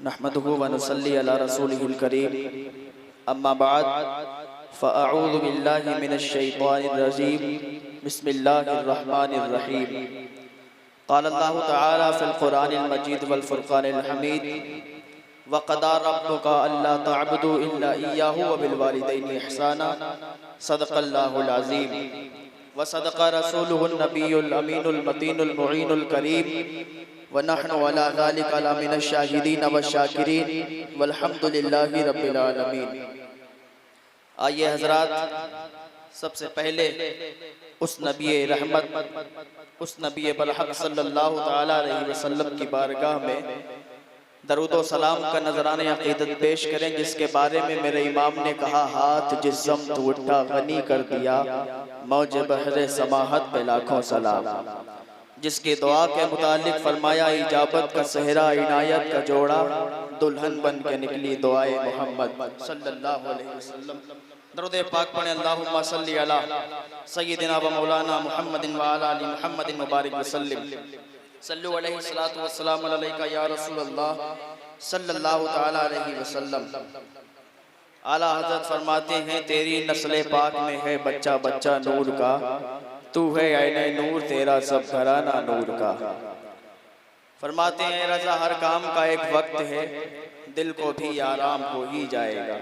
नहमदुहु व नुसल्ली अला रसूलिहिल करीम अम्मा बाद फ़अऊज़ु बिल्लाहि मिनश शैतानिर रजीम बिस्मिल्लाहिर रहमानिर रहीम क़ाल अल्लाहु तआला फ़िल क़ुरानिल मजीद वल फ़ुरक़ानिल हमीद व क़दा रब्बुका अल्ला तअबुदू इल्ला इय्याहु व बिल वालिदैनि इहसाना सदक़ल्लाहुल अज़ीम व सदक़ रसूलुहुन नबियुल अमीनुल मतीनुल मुईनुल करीम व नहनु अला ज़ालिका लमिनश शाहिदीन व शाकिरीन वल्हम्दुलिल्लाहि रब्बिल आलमीन। आइए हज़रात, सबसे पहले उस नबी रहमत, उस नबी बरहक सल्लल्लाहु तआला अलैहि वसल्लम की बारगाह में दरूद व सलाम का नजराने अक़ीदत पेश करें, जिसके बारे में मेरे इमाम ने कहा, हाथ जिस समत उठा गनी कर दिया, मौज बहरे समाहत पे लाखों सलाम। जिसकी दुआ के मुतालिक फरमाया, इजाबत का सेहरा इनायत का जोड़ा, दुल्हन बन के निकली दुआए मोहम्मद सल्लल्लाहु अलैहि वसल्लम। दरूद पाक पढ़ें, अल्लाहुम्मा सल्ली अला सय्यिदिना व मौलाना मुहम्मदिन व अला आलि मुहम्मदिन मुबारक वसल्लिम। सल्लु अलैहि सलातु वस्सलाम अलैका या रसूलल्लाह सल्लल्लाहु तआला अलैहि वसल्लम। आला हज़रत फरमाते हैं, तेरी नस्ल पाक में है बच्चा बच्चा नूर का, तू है ऐने नूर, तेरा सब घराना नूर का। फरमाते हैं, रज़ा हर काम का एक वक्त है, दिल को भी आराम हो ही जाएगा।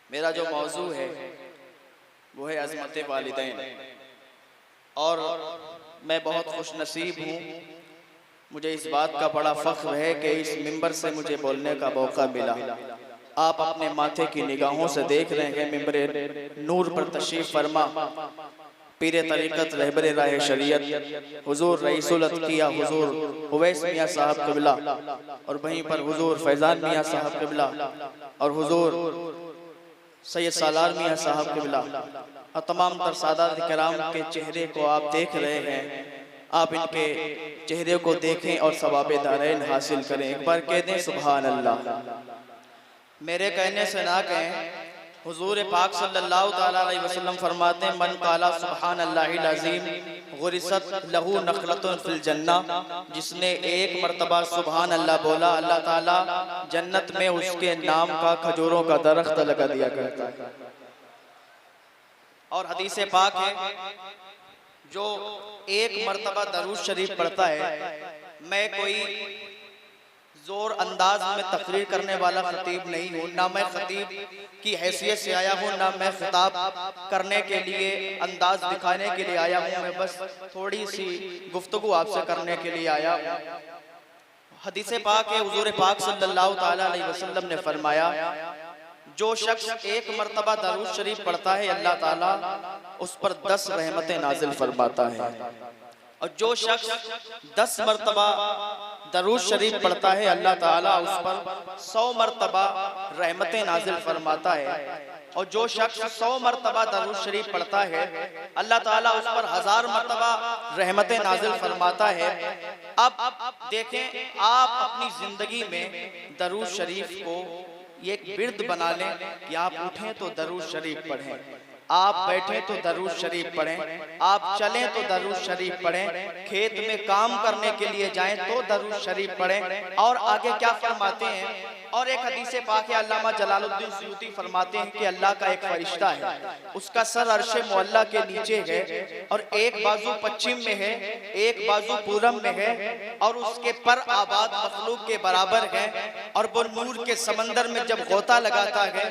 मेरा जो मौजू है वो है अज़मत वालिदैन, और मैं बहुत खुश नसीब हूँ, मुझे इस बात का बड़ा फ़ख्र है कि इस मिंबर से मुझे बोलने का मौका मिला। आप अपने माथे की निगाहों से देख रहे हैं, मिंबर नूर पर तशरीफ़ फरमा पीर तरीक़त रहबर राह शरीयत हुज़ूर रईसुल अत्क़िया हुज़ूर उवैस मियाँ साहब क़िबला, और वहीं पर हुज़ूर फैज़ान मियाँ साहब क़िबला और हुज़ूर सैयद सालार मियाँ साहब क़िबला और तमाम तर सादात किराम के चेहरे को आप देख रहे हैं। आप इनके चेहरे को देखें और सवाब दारैन हासिल करें। एक बार कह दें सुभान अल्लाह। मेरे कहने से ना कहें, हुजूर पाक सल्लल्लाहु तआला अलैहि वसल्लम फरमाते हैं, मन काला सुभान अल्लाहिल अज़ीम गुरिसत लहू नखलतुन फिल जन्नह। जिसने एक मर्तबा सुभान अल्लाह बोला, अल्लाह ताला जन्नत में उसके नाम का खजूरों का दरख्त लगा दिया करता है। और हदीस पाक है, जो एक मर्तबा दरूद शरीफ पढ़ता है, मैं कोई जोर अंदाज में तकरीर करने वाला खतीब नहीं हूँ, ना मैं खतीब की हैसियत से आया हूँ, ना मैं खिताब करने के लिए अंदाज दिखाने के लिए आया हूँ। मैं बस थोड़ी सी गुफ्तगू आपसे करने के लिए आया हूँ। हदीस पाक है, हुजूर पाक सल्लल्लाहु तआला अलैहि वसल्लम ने फरमाया, जो शख्स एक मर्तबा दरूद शरीफ पढ़ता है, अल्लाह ताला उस पर 10 रहमतें नाजिल फरमाता है। और जो शख्स 10 मर्तबा दरूद शरीफ पढ़ता है, अल्लाह ताला उस पर 100 मर्तबा रहमतें नाजिल फरमाता है। और जो शख्स 100 मर्तबा दरूद शरीफ पढ़ता है, अल्लाह ताला उस पर 1000 मर्तबा रहमतें नाजिल फरमाता है। अब देखें, आप अपनी जिंदगी में दरूद शरीफ को ये एक बिर्द बना लें कि आप उठें तो दरूद शरीफ पढ़ें, आप बैठें तो दरूद शरीफ पढ़ें, आप चलें तो दरूद शरीफ पढ़ें, खेत में काम करने के लिए जाएं तो दरूद शरीफ पढ़ें। और आगे क्या फरमाते हैं, और एक हदीस पाक है, अल्लामा जलालुद्दीन सुयूती फरमाते हैं कि अल्लाह का एक फरिश्ता है, उसका सर अर्शे मुअल्ला के नीचे है, और एक बाजू पश्चिम में है, एक बाजू पूरब में है, और उसके पर आबाद मखलूक के बराबर है। और वो नूर के समंदर में जब गोता लगाता है,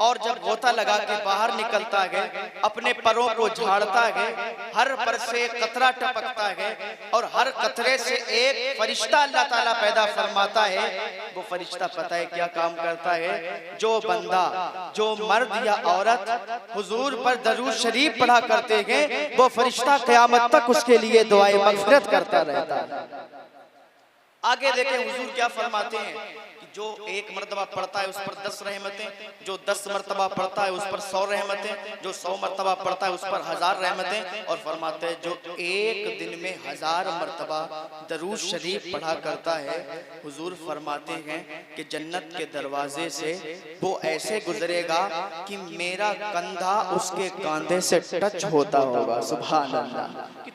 और जब गोता लगा के बाहर निकलता है, अपने परों को झाड़ता है, हर पर से कतरा टपकता है, और हर कतरे से एक फरिश्ता अल्लाह ताला पैदा फरमाता है। वो फरिश्ता पता है क्या काम करता है, जो बंदा, जो मर्द या औरत हुजूर पर दरूद शरीफ पढ़ा करते हैं, वो फरिश्ता क़यामत तक उसके लिए दुआए मग़फ़िरत करता रहता है। आगे देखें हुजूर क्या फरमाते हैं कि जो एक मर्तबा पढ़ता है उस पर 10 रहमतें, जो 10 मर्तबा पढ़ता है उस पर 100 रहमतें, जो 100 मर्तबा पढ़ता है उस पर 1000 रहमतें। और फरमाते हैं, जो एक दिन में 1000 मर्तबा दरूद शरीफ पढ़ा करता है, हुजूर फरमाते हैं कि जन्नत के दरवाजे से वो ऐसे गुजरेगा कि मेरा कंधा उसके कांधे से टच होता होगा। सुभान अल्लाह।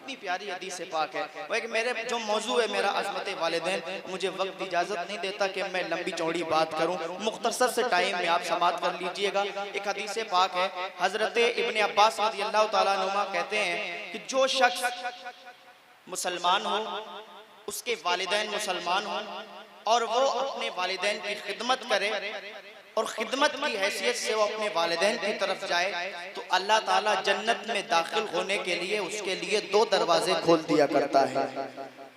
कितनी प्यारी हदीस पाक है। वह कि मेरे जो मौजू है मेरा अज़मत वालिदैन, मुझे वक्त इजाज़त नहीं देता कि मैं लंबी चौड़ी बात करूं, मुख्तसर से टाइम में आप समात कर लीजिएगा। एक हदीस पाक है, हज़रत इब्ने अब्बास रज़ियल्लाहु ताला अन्हुमा कहते हैं कि जो शख्स मुसलमान हो, उसके वालिदैन मुसलमान हो और वो अपने वालिदैन की खिदमत करे और खिदमत की हैसियत से वो अपने वालिदैन की तरफ जाए, तो अल्लाह ताला जन्नत में दाखिल होने के लिए उसके लिए 2 दरवाजे खोल दिया करता है।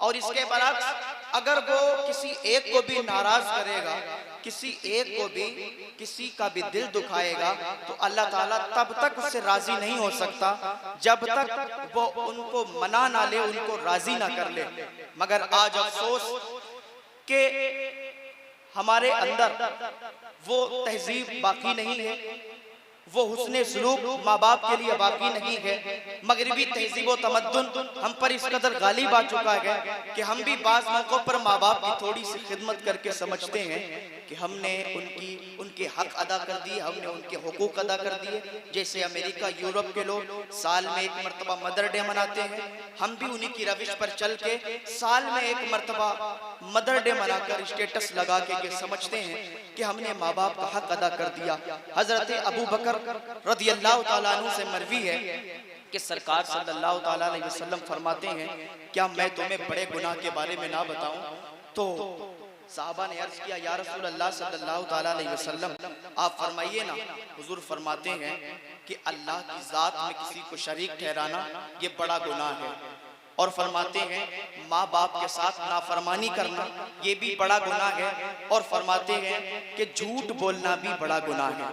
और इसके बरक्स अगर वो किसी एक को भी नाराज करेगा, किसी एक को भी किसी का भी दिल दुखाएगा, तो अल्लाह ताला तब तक उससे राजी नहीं हो सकता जब तक वो उनको मना ना ले, उनको राजी ना कर ले। मगर आज अफसोस के हमारे अंदर वो तहजीब बाकी नहीं है, वो हुस्ने सलूक माँ बाप के लिए बाकी नहीं है। मगरिबी तहजीब व तमद्दुन हम पर इस कदर गालिब आ चुका है कि हम भी बाज़ मौक़ों पर माँ बाप की थोड़ी सी खिदमत करके समझते हैं कि हमने उनके हक अदा कर दिए, हमने उनके हुकूक अदा कर दिए। जैसे अमेरिका, यूरोप के लोग साल में 1 मरतबा मदर डे मनाते हैं, हम भी उन्हीं की रविश पर चल के साल में 1 मरतबा मदर डे मनाकर स्टेटस लगा के समझते हैं कि हमने माँ बाप का हक अदा कर दिया। हजरत अबू बकर रज़ियल्लाहु ताला अन्हु से मरवी है कि सरकार सल्लल्लाहु ताला अलैहि वसल्लम फरमाते हैं, क्या मैं तुम्हें बड़े गुनाह के बारे में ना बताऊं? तो साहबा ने अर्ज किया, या रसूल अल्लाह सल्लल्लाहु ताला अलैहि वसल्लम आप फरमाइए ना। हुजूर फरमाते हैं कि अल्लाह की जात में किसी को शरीक ठहराना ये बड़ा गुनाह है। और फरमाते हैं माँ बाप के साथ नाफरमानी करना ये भी बड़ा गुनाह है। और फरमाते हैं कि झूठ बोलना भी बड़ा गुनाह है।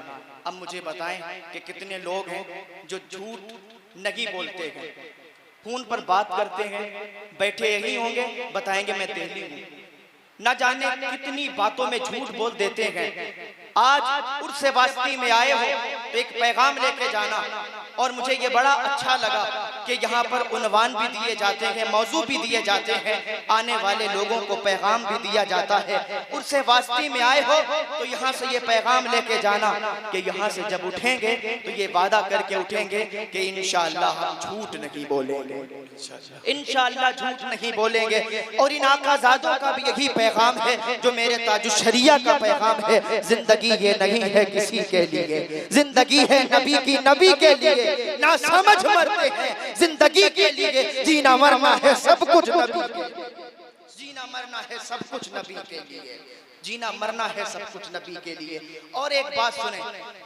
अब मुझे बताएं कि कितने लोग हैं जो झूठ नहीं बोलते हैं, फोन पर बात करते हैं, बैठे यही होंगे बताएंगे मैं दिल्ली हूँ, न जाने कितनी बातों में झूठ बोल देते हैं। आज उर्से वास्ती में आए हो तो एक पैगाम लेके जाना। और मुझे ये बड़ा अच्छा लगा कि यहाँ पर उन्वान भी दिए जाते हैं, मौजू भी दिए जाते हैं, आने वाले लोगों को पैगाम भी दिया जाता है। उर्से वास्ती में आए हो तो यहाँ से ये पैगाम लेके जाना कि यहाँ से जब उठेंगे तो ये वादा करके उठेंगे कि इंशाअल्लाह हम झूठ नहीं बोलेंगे, इंशाअल्लाह झूठ नहीं बोलेंगे। और इन आकाज़ादों का भी यही पैगाम है जो मेरे ताजु शरिया का पैगाम है। जिंदगी ये नहीं है किसी के लिए, जिंदगी है नबी की, नबी के लिए। ना समझ मरते हैं जिंदगी के लिए, जीना मरना है सब कुछ नबी के लिए, जीना मरना है सब कुछ नबी के लिए, जीना मरना है सब कुछ नबी के लिए। और एक बात सुने,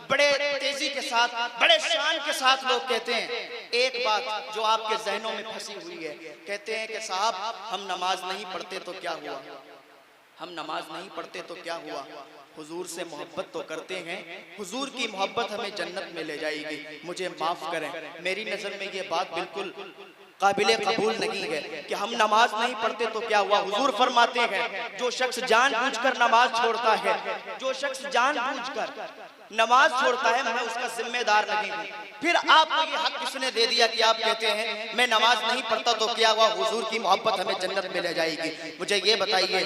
बड़े तेजी के साथ, बड़े शान के साथ लोग कहते हैं एक बात जो आपके जहनों में फंसी हुई है। कहते हैं कि साहब हम नमाज नहीं पढ़ते तो क्या हुआ, हम नमाज नहीं पढ़ते तो क्या हुआ, हुजूर से मोहब्बत तो करते हैं, हुजूर की मोहब्बत हमें जन्नत में ले जाएगी। मुझे माफ करें, मेरी नजर में ये बात बिल्कुल काबिले कबूल नहीं है कि हम नमाज नहीं पढ़ते तो क्या हुआ। हुजूर फरमाते हैं जो शख्स जानबूझकर नमाज छोड़ता है, जो शख्स जानबूझकर नमाज छोड़ता है, मैं उसका जिम्मेदार नहीं हूँ। फिर आपको ये हक किसने दे दिया कि आप कहते हैं मैं नमाज नहीं पढ़ता तो क्या हुआ, हुजूर की मोहब्बत हमें जन्नत में ले जाएगी। मुझे ये बताइए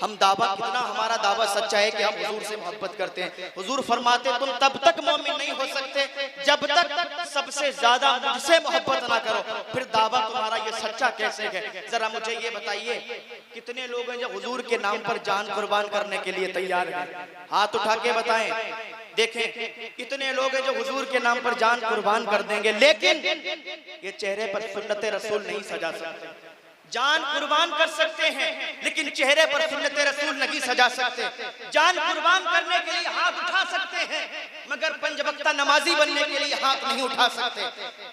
हम दावा कितना, हमारा दावा सच्चा है कि हम हुजूर से मोहब्बत करते हैं। हुजूर फरमाते तुम तब तक मोमिन नहीं हो सकते जब तक सबसे ज्यादा मुझसे मोहब्बत ना करो, फिर दावा तुम्हारा ये सच्चा कैसे है। जरा मुझे ये बताइए कितने लोग हैं जो हुजूर के नाम पर जान कुर्बान करने के लिए तैयार हैं, हाथ उठा के बताएं। देखें कितने लोग हैं जो हुजूर के नाम पर जान कुर्बान कर देंगे, लेकिन ये चेहरे पर सुन्नते रसूल नहीं सजा सकते। जान कुर्बान कर सकते हैं लेकिन चेहरे पर सुन्नते रसूल नहीं सजा सकते। जान कुर्बान करने के लिए हाथ उठा सकते हैं मगर 5 वक्ता नमाजी बनने के लिए हाथ नहीं उठा सकते।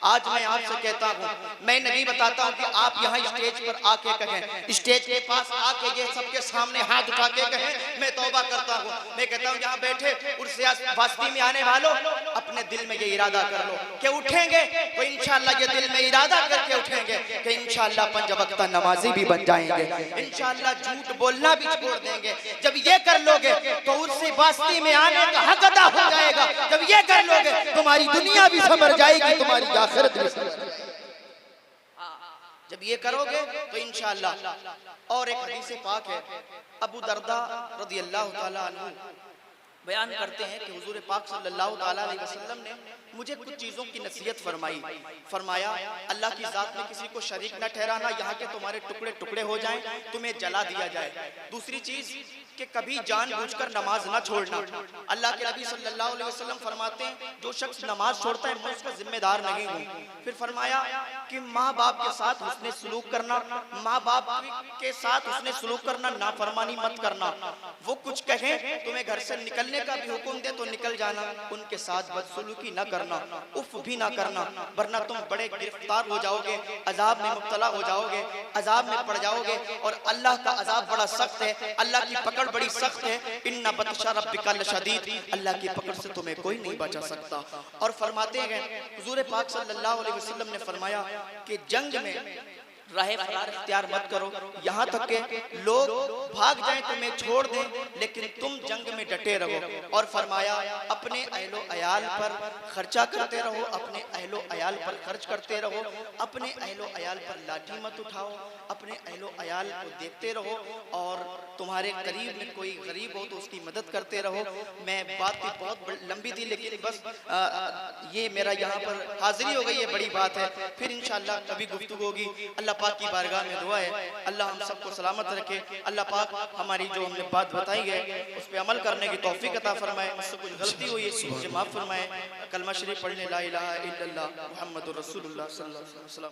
आज मैं आपसे कहता हूँ, मैं नहीं बताता हूँ कि आप यहाँ स्टेज पर आके कहें, स्टेज के पास आके ये सबके सामने हाथ उठा के कहें मैं तौबा करता हूँ। मैं कहता हूँ यहाँ बैठे उर्से वास्ती में आने वालों अपने दिल में ये इरादा कर लो कि उठेंगे तो इंशाअल्लाह ये दिल में इरादा करके उठेंगे कि इंशाअल्लाह 5 वक्ता नमाजी भी बन जाएंगे, इंशाअल्लाह झूठ बोलना भी छोड़ देंगे। जब ये कर लोगे तो उर्से वास्ती में आने का हक अदा हो जाएगा। जब ये कर लोगे तुम्हारी दुनिया भी संवर जाएगी, तुम्हारी आखिरत भी संवर जाएगी। जब ये करोगे तो इंशाअल्लाह। और एक हदीस पाक है, अबू दरदा रज़ियल्लाहु ताला अन्हु बयान करते हैं कि हुजूर पाक सल्लल्लाहु ताला अलैहि वसल्लम ने मुझे कुछ चीज़ों की नसीहत फरमाई। फरमाया अल्लाह की ज़ात में किसी को शरीक न ठहराना, यहाँ के तुम्हारे टुकड़े टुकड़े हो जाएं, तुम्हें जला दिया जाए। दूसरी चीज़ कि कभी जानबूझकर नमाज ना छोड़ना। अल्लाह के नबी सल्लल्लाहु अलैहि वसल्लम फरमाते हैं जो शख्स नमाज छोड़ता है मैं उसका जिम्मेदार नहीं हूँ। फिर फरमाया कि माँ बाप के साथ हुस्ने सलूक करना, माँ बाप के साथ हुस्ने सलूक करना, नाफरमानी मत करना। वो कुछ कहें तुम्हें घर से निकलने का भी हुक्म दे तो निकल जाना, उनके साथ बदसलूकी न करना, उफ भी ना करना, वरना तुम बड़े गिरफ्तार हो जाओगे, अजाब में मुब्तला हो जाओगे, अजाब में पड़ जाओगे। और अल्लाह का अजाब बड़ा सख्त है, अल्लाह की पकड़ बड़ी सख्त है। इन्ना बतशा रब्बिका लशदीद, अल्लाह की पकड़ से तुम्हें कोई नहीं बचा सकता। और फरमाते हैं हुजूर पाक सल्लल्लाहु अलैहि वसल्लम ने फरमाया कि जंग में राहे फरार इख्तियार मत करो, यहाँ तक के लोग भाग जाएं तुम्हें छोड़ दें, लेकिन तुम जंग में डटे रहो। और फरमाया अपने अहलो अयाल पर खर्चा करते रहो, अपने अहलो अयाल पर खर्च करते रहो, अपने अहलो अयाल पर लाठी मत उठाओ, अपने अहलो अयाल को देखते रहो, और तुम्हारे करीब में कोई गरीब हो तो उसकी मदद करते रहो। मैं बात भी बहुत लंबी थी, लेकिन बस ये मेरा यहाँ पर हाजिरी हो गई है, बड़ी बात है। फिर इंशाअल्लाह कभी गुफ्तगू होगी। अल्लाह पाक की बारगाह में दुआ है अल्लाह हम सबको सलामत रखे, अल्लाह पाक हमारी जो हमने बात बताई है उस पर अमल करने की तौफीक अता फरमाए, मुझसे कुछ गलती हुई है मुझे माफ़ फरमाए। कलमा शरीफ पढ़ने ला इलाहा इल्लल्लाह मुहम्मदुर रसूलुल्लाह सल्लल्लाहु अलैहि वसल्लम।